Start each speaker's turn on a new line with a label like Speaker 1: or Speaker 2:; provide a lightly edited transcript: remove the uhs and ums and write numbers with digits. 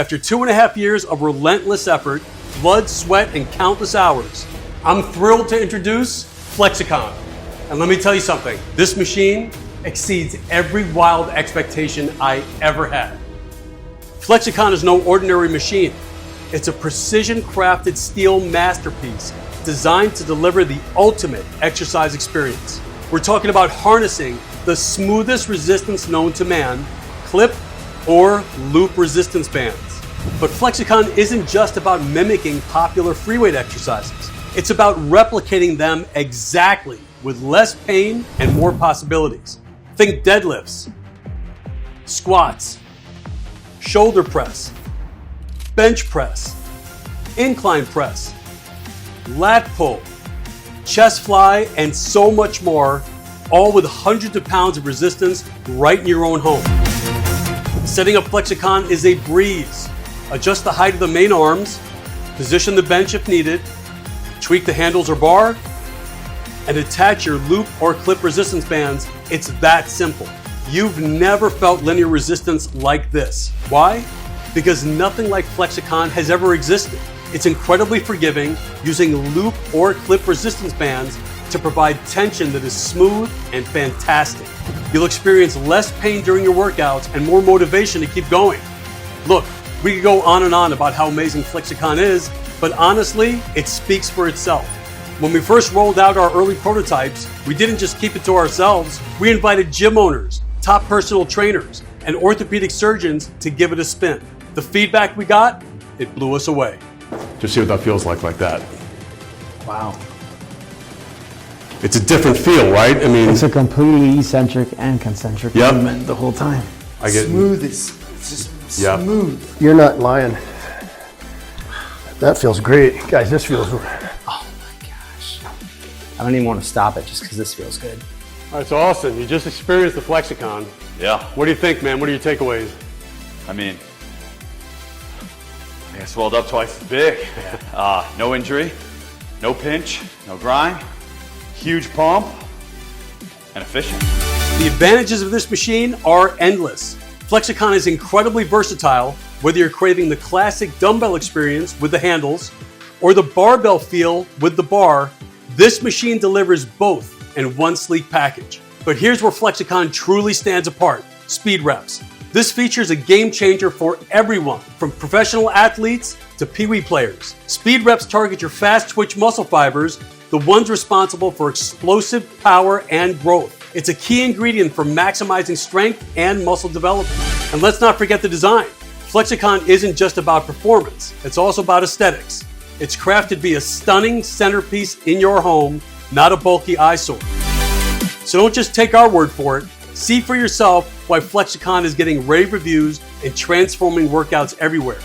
Speaker 1: After 2.5 years of relentless effort, blood, sweat, and countless hours, I'm thrilled to introduce FLEXICON. And let me tell you something, this machine exceeds every wild expectation I ever had. FLEXICON is no ordinary machine. It's a precision-crafted steel masterpiece designed to deliver the ultimate exercise experience. We're talking about harnessing the smoothest resistance known to man, clip or loop resistance bands. But FLEXICON isn't just about mimicking popular freeweight exercises. It's about replicating them exactly with less pain and more possibilities. Think deadlifts, squats, shoulder press, bench press, incline press, lat pull, chest fly, and so much more, all with hundreds of pounds of resistance right in your own home. Setting up FLEXICON is a breeze. Adjust the height of the main arms, position the bench if needed, tweak the handles or bar, and attach your loop or clip resistance bands. It's that simple. You've never felt linear resistance like this. Why? Because nothing like FLEXICON has ever existed. It's incredibly forgiving, using loop or clip resistance bands to provide tension that is smooth and fantastic. You'll experience less pain during your workouts and more motivation to keep going. Look, we could go on and on about how amazing FLEXICON is, but honestly, it speaks for itself. When we first rolled out our early prototypes, we didn't just keep it to ourselves. We invited gym owners, top personal trainers, and orthopedic surgeons to give it a spin. The feedback we got, it blew us away.
Speaker 2: Just see what that feels like that.
Speaker 3: Wow.
Speaker 2: It's a different feel, right? I mean,
Speaker 3: It's a completely eccentric and concentric
Speaker 2: Yep.
Speaker 3: movement the whole time.
Speaker 2: I get
Speaker 4: Smooth is just
Speaker 2: Yep.
Speaker 4: smooth.
Speaker 5: You're not lying. That feels great. Guys, this feels...
Speaker 3: Oh my gosh. I don't even want to stop it just because this feels good.
Speaker 1: All right, so Austin, you just experienced the FLEXICON.
Speaker 6: Yeah,
Speaker 1: What do you think, man? What are your takeaways?
Speaker 6: I mean, I swelled up twice as big. No injury, no pinch, no grind, huge pump, and efficient.
Speaker 1: The advantages of this machine are endless. FLEXICON is incredibly versatile, whether you're craving the classic dumbbell experience with the handles or the barbell feel with the bar. This machine delivers both in one sleek package. But here's where FLEXICON truly stands apart: speed reps. This feature is a game changer for everyone, from professional athletes to pee-wee players. Speed reps target your fast twitch muscle fibers, the ones responsible for explosive power and growth. It's a key ingredient for maximizing strength and muscle development. And let's not forget the design. FLEXICON isn't just about performance, it's also about aesthetics. It's crafted to be a stunning centerpiece in your home, not a bulky eyesore. So don't just take our word for it. See for yourself why FLEXICON is getting rave reviews and transforming workouts everywhere.